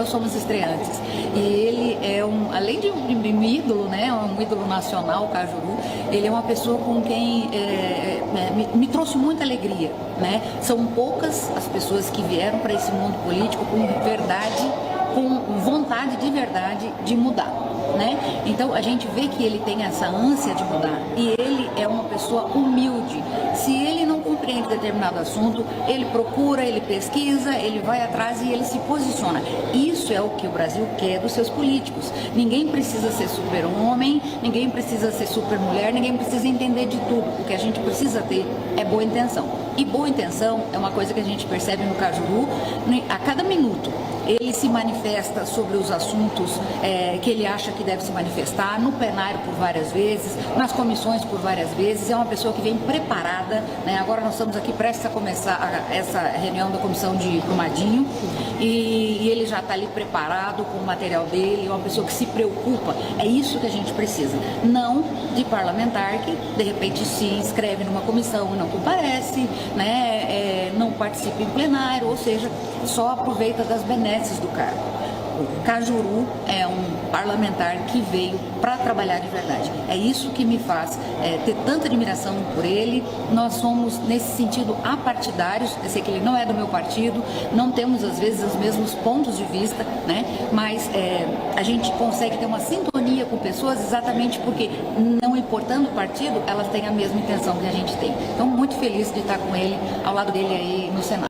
eu somos estreantes. E ele é além de um ídolo, né, um ídolo nacional, o Cajuru, ele é uma pessoa com quem me trouxe muita alegria, né? São poucas as pessoas que vieram para esse mundo político com verdade, com vontade de verdade de mudar, né? Então a gente vê que ele tem essa ânsia de mudar e ele é uma pessoa humilde. Se ele não compreende determinado assunto, ele procura, ele pesquisa, ele vai atrás e ele se posiciona. Isso é o que o Brasil quer dos seus políticos. Ninguém precisa ser super-homem, ninguém precisa ser super-mulher, ninguém precisa entender de tudo. O que a gente precisa ter é boa intenção. E boa intenção é uma coisa que a gente percebe no Cajuru a cada minuto. Ele se manifesta sobre os assuntos que ele acha que deve se manifestar, no plenário por várias vezes, nas comissões por várias vezes. É uma pessoa que vem preparada, né? Agora nós estamos aqui prestes a começar essa reunião da comissão de Brumadinho e ele já está ali preparado com o material dele, é uma pessoa que se preocupa. É isso que a gente precisa, não de parlamentar que de repente se inscreve numa comissão e não comparece, né? Não participa em plenário, ou seja, só aproveita das benesses do cargo. O Cajuru é um parlamentar que veio para trabalhar de verdade. É isso que me faz ter tanta admiração por ele. Nós somos, nesse sentido, apartidários. Eu sei que ele não é do meu partido, não temos, às vezes, os mesmos pontos de vista, né? Mas a gente consegue ter uma sintonia com pessoas exatamente porque, não importando o partido, elas têm a mesma intenção que a gente tem. Então, muito feliz de estar com ele, ao lado dele aí no Senado.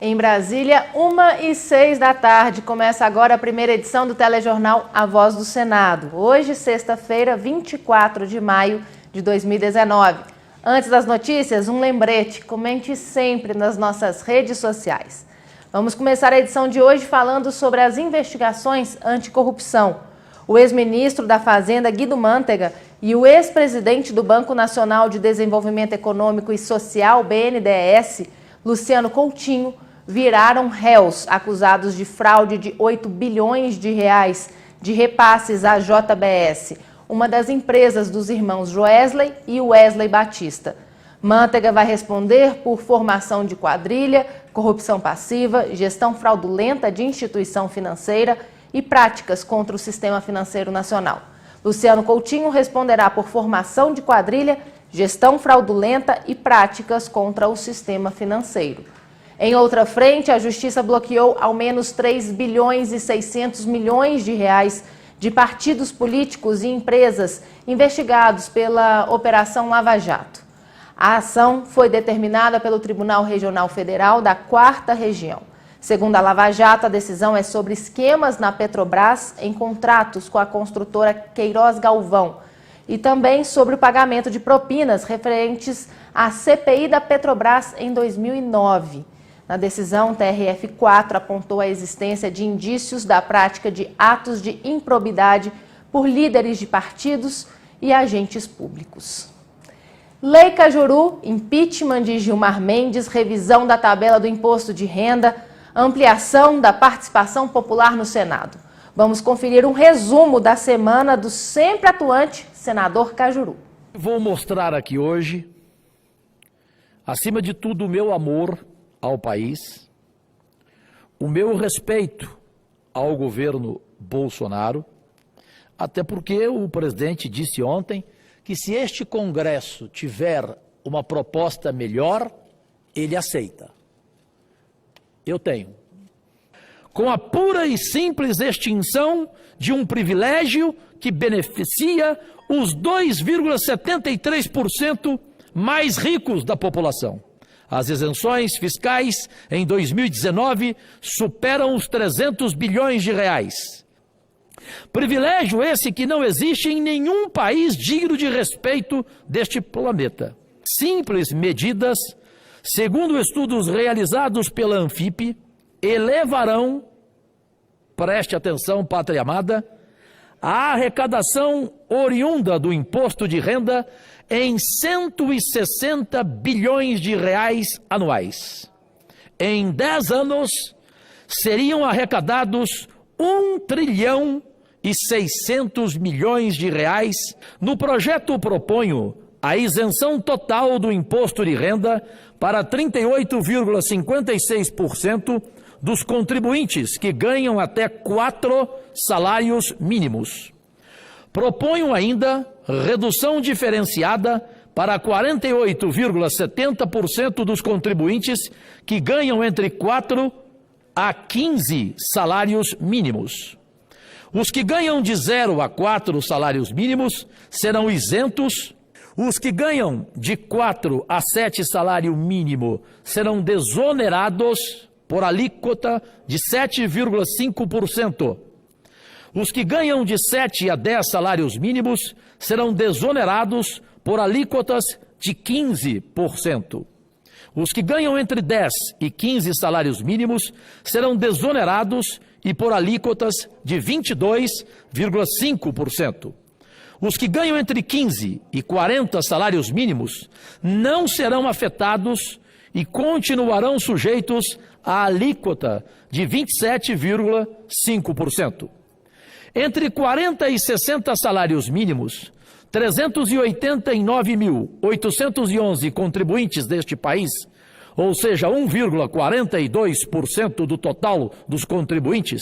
Em Brasília, 1h06 da tarde, começa agora a primeira edição do telejornal A Voz do Senado. Hoje, sexta-feira, 24 de maio de 2019. Antes das notícias, um lembrete, comente sempre nas nossas redes sociais. Vamos começar a edição de hoje falando sobre as investigações anticorrupção. O ex-ministro da Fazenda, Guido Mantega, e o ex-presidente do Banco Nacional de Desenvolvimento Econômico e Social, BNDES, Luciano Coutinho, viraram réus acusados de fraude de 8 bilhões de reais de repasses à JBS, uma das empresas dos irmãos Joesley e Wesley Batista. Mantega vai responder por formação de quadrilha, corrupção passiva, gestão fraudulenta de instituição financeira e práticas contra o sistema financeiro nacional. Luciano Coutinho responderá por formação de quadrilha, gestão fraudulenta e práticas contra o sistema financeiro. Em outra frente, a Justiça bloqueou ao menos 3 bilhões e 600 milhões de reais de partidos políticos e empresas investigados pela Operação Lava Jato. A ação foi determinada pelo Tribunal Regional Federal da 4ª Região. Segundo a Lava Jato, a decisão é sobre esquemas na Petrobras em contratos com a construtora Queiroz Galvão e também sobre o pagamento de propinas referentes à CPI da Petrobras em 2009. Na decisão, o TRF4 apontou a existência de indícios da prática de atos de improbidade por líderes de partidos e agentes públicos. Lei Cajuru, impeachment de Gilmar Mendes, revisão da tabela do imposto de renda, ampliação da participação popular no Senado. Vamos conferir um resumo da semana do sempre atuante senador Cajuru. Vou mostrar aqui hoje, acima de tudo, o meu amor ao país, o meu respeito ao governo Bolsonaro, até porque o presidente disse ontem que se este Congresso tiver uma proposta melhor, ele aceita. Eu tenho. Com a pura e simples extinção de um privilégio que beneficia os 2,73% mais ricos da população. As isenções fiscais em 2019 superam os 300 bilhões de reais. Privilégio esse que não existe em nenhum país digno de respeito deste planeta. Simples medidas, segundo estudos realizados pela Anfip, elevarão, preste atenção, pátria amada, a arrecadação oriunda do imposto de renda em 160 bilhões de reais anuais. Em 10 anos, seriam arrecadados 1 trilhão e 600 milhões de reais. No projeto proponho a isenção total do imposto de renda para 38,56% dos contribuintes que ganham até 4 salários mínimos. Proponho ainda redução diferenciada para 48,70% dos contribuintes que ganham entre 4 a 15 salários mínimos. Os que ganham de 0 a 4 salários mínimos serão isentos. Os que ganham de 4 a 7 salário mínimo serão desonerados por alíquota de 7,5%. Os que ganham de 7 a 10 salários mínimos serão desonerados por alíquotas de 15%. Os que ganham entre 10 e 15 salários mínimos serão desonerados e por alíquotas de 22,5%. Os que ganham entre 15 e 40 salários mínimos não serão afetados e continuarão sujeitos à alíquota de 27,5%. Entre 40 e 60 salários mínimos, 389.811 contribuintes deste país, ou seja, 1,42% do total dos contribuintes,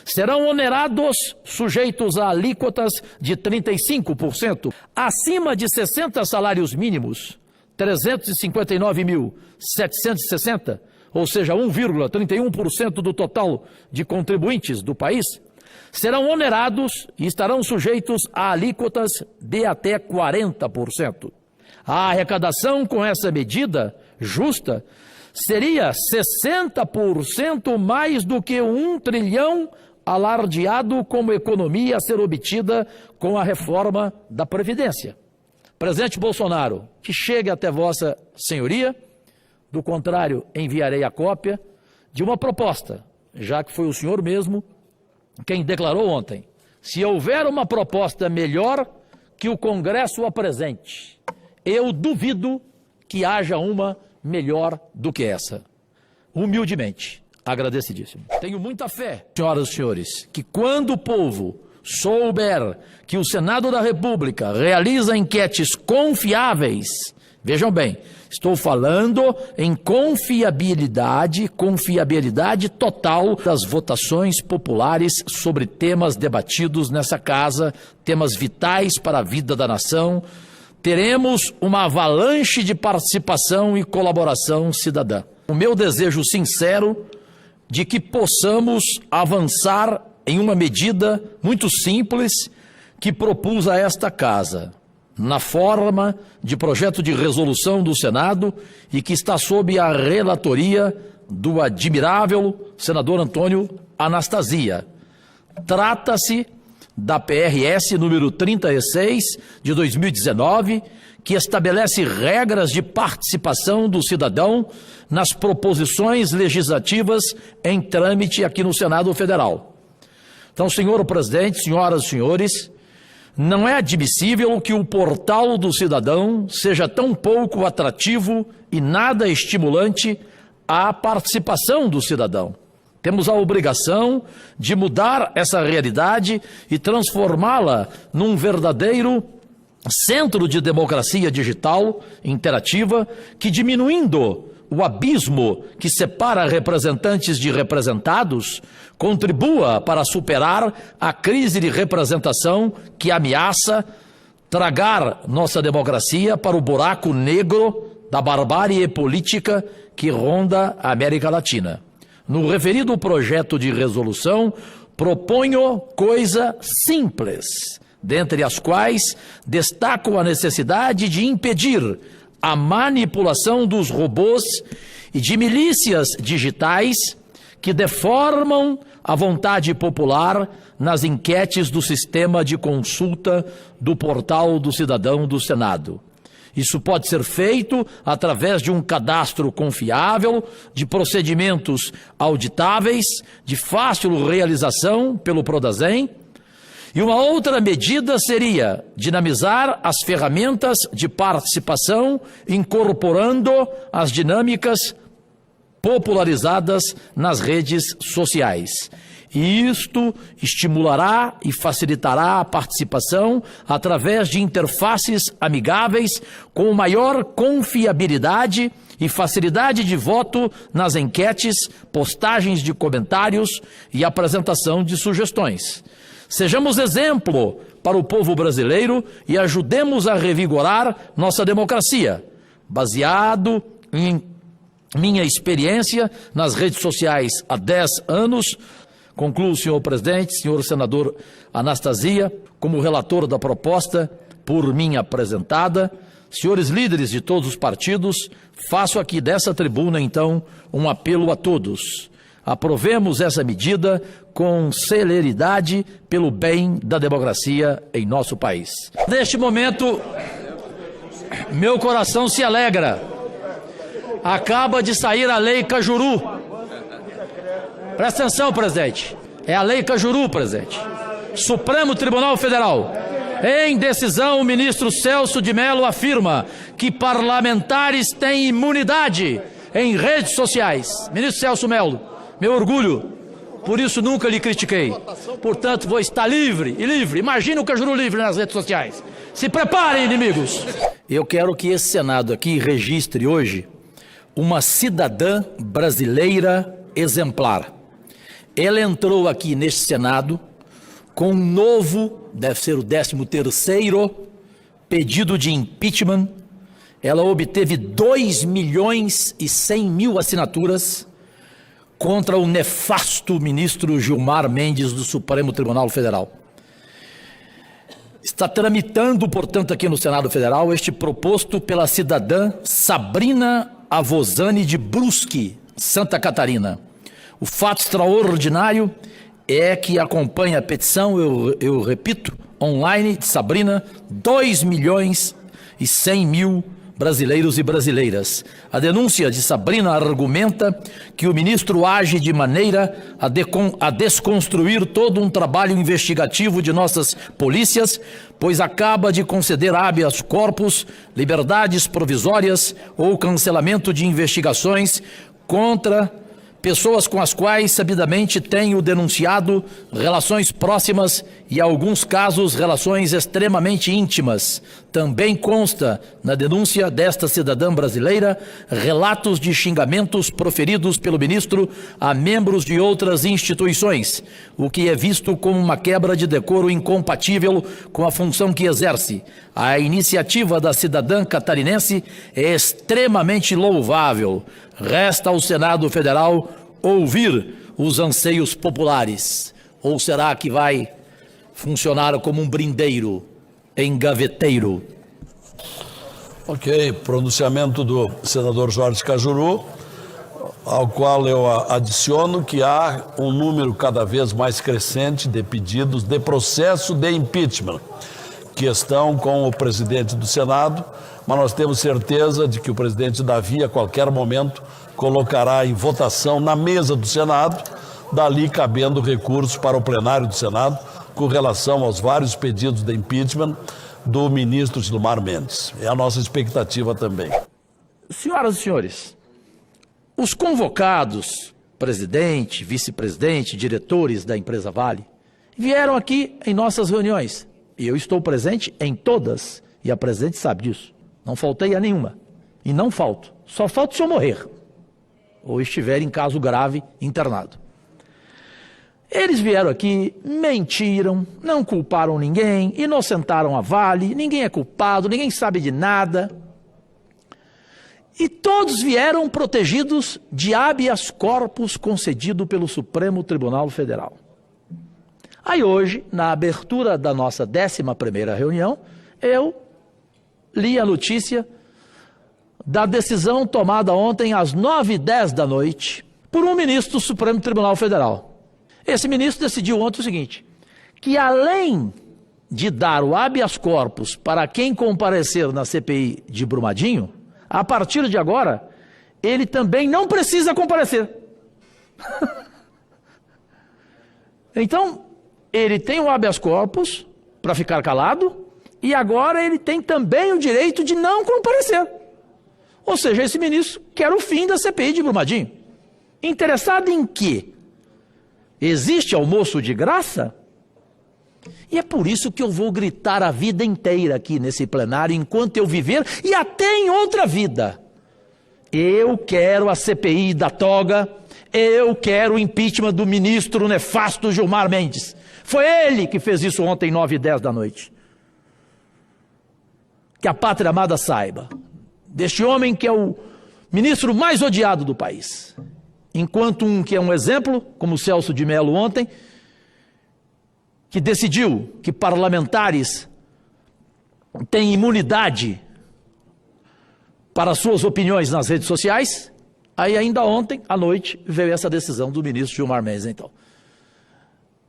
serão onerados sujeitos a alíquotas de 35%. Acima de 60 salários mínimos, 359.760, ou seja, 1,31% do total de contribuintes do país, serão onerados e estarão sujeitos a alíquotas de até 40%. A arrecadação com essa medida justa seria 60% mais do que 1 trilhão alardeado como economia a ser obtida com a reforma da Previdência. Presidente Bolsonaro, que chegue até Vossa Senhoria, do contrário, enviarei a cópia de uma proposta, já que foi o senhor mesmo quem declarou ontem: se houver uma proposta melhor que o Congresso apresente, eu duvido que haja uma melhor do que essa. Humildemente, agradecidíssimo. Tenho muita fé, senhoras e senhores, que quando o povo souber que o Senado da República realiza enquetes confiáveis, vejam bem, estou falando em confiabilidade total das votações populares sobre temas debatidos nessa casa, temas vitais para a vida da nação. Teremos uma avalanche de participação e colaboração cidadã. O meu desejo sincero de que possamos avançar em uma medida muito simples que propus a esta casa, na forma de projeto de resolução do Senado e que está sob a relatoria do admirável senador Antônio Anastasia. Trata-se da PRS número 36 de 2019, que estabelece regras de participação do cidadão nas proposições legislativas em trâmite aqui no Senado Federal. Então, senhor presidente, senhoras e senhores, não é admissível que o portal do cidadão seja tão pouco atrativo e nada estimulante à participação do cidadão. Temos a obrigação de mudar essa realidade e transformá-la num verdadeiro centro de democracia digital interativa que, diminuindo o abismo que separa representantes de representados, contribua para superar a crise de representação que ameaça tragar nossa democracia para o buraco negro da barbárie política que ronda a América Latina. No referido projeto de resolução, proponho coisa simples, dentre as quais destaco a necessidade de impedir a manipulação dos robôs e de milícias digitais que deformam a vontade popular nas enquetes do sistema de consulta do Portal do Cidadão do Senado. Isso pode ser feito através de um cadastro confiável, de procedimentos auditáveis, de fácil realização pelo Prodazem. E uma outra medida seria dinamizar as ferramentas de participação, incorporando as dinâmicas popularizadas nas redes sociais. E isto estimulará e facilitará a participação através de interfaces amigáveis com maior confiabilidade e facilidade de voto nas enquetes, postagens de comentários e apresentação de sugestões. Sejamos exemplo para o povo brasileiro e ajudemos a revigorar nossa democracia, baseado em minha experiência nas redes sociais há 10 anos. Concluo, senhor presidente, senhor senador Anastasia, como relator da proposta por mim apresentada. Senhores líderes de todos os partidos, faço aqui dessa tribuna, então, um apelo a todos. Aprovemos essa medida com celeridade pelo bem da democracia em nosso país. Neste momento, meu coração se alegra. Acaba de sair a Lei Cajuru. Presta atenção, presidente. É a Lei Cajuru, presidente. Supremo Tribunal Federal. Em decisão, o ministro Celso de Mello afirma que parlamentares têm imunidade em redes sociais. Ministro Celso Mello, meu orgulho, por isso nunca lhe critiquei. Portanto, vou estar livre e livre. Imagina o Cajuru livre nas redes sociais. Se preparem, inimigos. Eu quero que esse Senado aqui registre hoje uma cidadã brasileira exemplar. Ela entrou aqui neste Senado com um novo, deve ser o 13º, pedido de impeachment. Ela obteve 2.100.000 assinaturas contra o nefasto ministro Gilmar Mendes do Supremo Tribunal Federal. Está tramitando, portanto, aqui no Senado Federal este proposto pela cidadã Sabrina Avosani de Brusque, Santa Catarina. O fato extraordinário é que acompanha a petição, eu repito, online de Sabrina, 2.100.000 brasileiros e brasileiras. A denúncia de Sabrina argumenta que o ministro age de maneira a desconstruir todo um trabalho investigativo de nossas polícias, pois acaba de conceder habeas corpus, liberdades provisórias ou cancelamento de investigações contra pessoas com as quais sabidamente tenho denunciado relações próximas e, em alguns casos, relações extremamente íntimas. Também consta na denúncia desta cidadã brasileira relatos de xingamentos proferidos pelo ministro a membros de outras instituições, o que é visto como uma quebra de decoro incompatível com a função que exerce. A iniciativa da cidadã catarinense é extremamente louvável. Resta ao Senado Federal ouvir os anseios populares. Ou será que vai funcionar como um brindeiro, engaveteiro? Ok, pronunciamento do senador Jorge Cajuru, ao qual eu adiciono que há um número cada vez mais crescente de pedidos de processo de impeachment, que estão com o presidente do Senado, mas nós temos certeza de que o presidente Davi, a qualquer momento, colocará em votação na mesa do Senado, dali cabendo recurso para o plenário do Senado, com relação aos vários pedidos de impeachment do ministro Gilmar Mendes. É a nossa expectativa também. Senhoras e senhores, os convocados, presidente, vice-presidente, diretores da empresa Vale, vieram aqui em nossas reuniões. E eu estou presente em todas, e a presidente sabe disso. Não faltei a nenhuma. E não falto. Só falta se eu morrer. Ou estiver em caso grave, internado. Eles vieram aqui, mentiram, não culparam ninguém, inocentaram a Vale, ninguém é culpado, ninguém sabe de nada. E todos vieram protegidos de habeas corpus concedido pelo Supremo Tribunal Federal. Aí hoje, na abertura da nossa 11ª reunião, eu li a notícia da decisão tomada ontem às 9h10 da noite por um ministro do Supremo Tribunal Federal. Esse ministro decidiu ontem o seguinte, que além de dar o habeas corpus para quem comparecer na CPI de Brumadinho, a partir de agora, ele também não precisa comparecer. Então, ele tem o habeas corpus para ficar calado e agora ele tem também o direito de não comparecer. Ou seja, esse ministro quer o fim da CPI de Brumadinho. Interessado em quê? Existe almoço de graça? E é por isso que eu vou gritar a vida inteira aqui nesse plenário, enquanto eu viver e até em outra vida, Eu quero a CPI da toga, eu quero o impeachment do ministro nefasto Gilmar Mendes. Foi ele que fez isso ontem, 9h10 da noite. Que a pátria amada saiba deste homem que é o ministro mais odiado do país. Enquanto um que é um exemplo, como o Celso de Mello ontem, que decidiu que parlamentares têm imunidade para suas opiniões nas redes sociais, aí ainda ontem à noite veio essa decisão do ministro Gilmar Mendes. Então,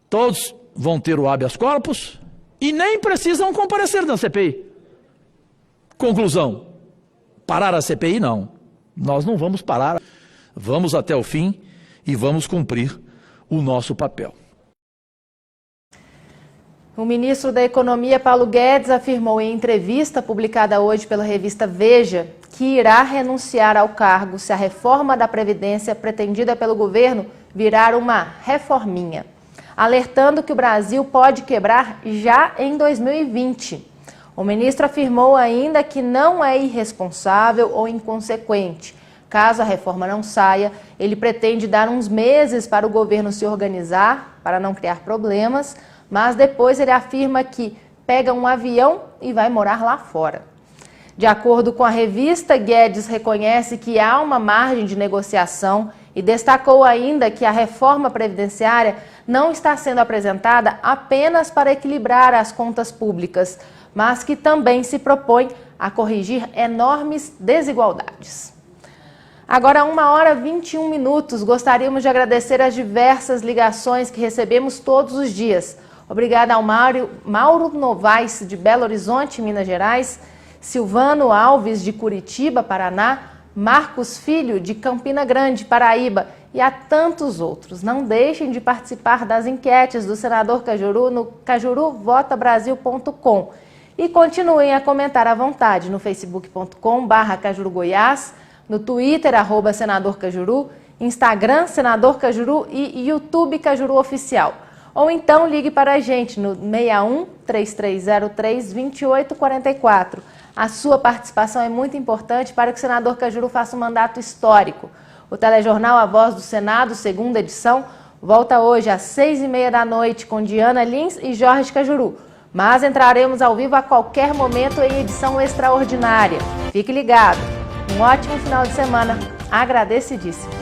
todos vão ter o habeas corpus e nem precisam comparecer na CPI. Conclusão, parar a CPI não. Nós não vamos parar, vamos até o fim e vamos cumprir o nosso papel. O ministro da Economia, Paulo Guedes, afirmou em entrevista publicada hoje pela revista Veja que irá renunciar ao cargo se a reforma da Previdência pretendida pelo governo virar uma reforminha, alertando que o Brasil pode quebrar já em 2020. O ministro afirmou ainda que não é irresponsável ou inconsequente. Caso a reforma não saia, ele pretende dar uns meses para o governo se organizar, para não criar problemas, mas depois ele afirma que pega um avião e vai morar lá fora. De acordo com a revista, Guedes reconhece que há uma margem de negociação e destacou ainda que a reforma previdenciária não está sendo apresentada apenas para equilibrar as contas públicas, mas que também se propõe a corrigir enormes desigualdades. Agora, 1h21, gostaríamos de agradecer as diversas ligações que recebemos todos os dias. Obrigada ao Mauro Novaes, de Belo Horizonte, Minas Gerais, Silvano Alves, de Curitiba, Paraná, Marcos Filho, de Campina Grande, Paraíba, e a tantos outros. Não deixem de participar das enquetes do senador Cajuru no cajuruvotabrasil.com. E continuem a comentar à vontade no facebook.com/cajurugoiás, no Twitter, @senadorcajuru, Instagram, Senador Cajuru e YouTube Cajuru Oficial. Ou então ligue para a gente no 61-3303-2844. A sua participação é muito importante para que o senador Cajuru faça um mandato histórico. O telejornal A Voz do Senado, segunda edição, volta hoje às 6h30 da noite com Diana Lins e Jorge Cajuru. Mas entraremos ao vivo a qualquer momento em edição extraordinária. Fique ligado. Um ótimo final de semana. Agradecidíssimo.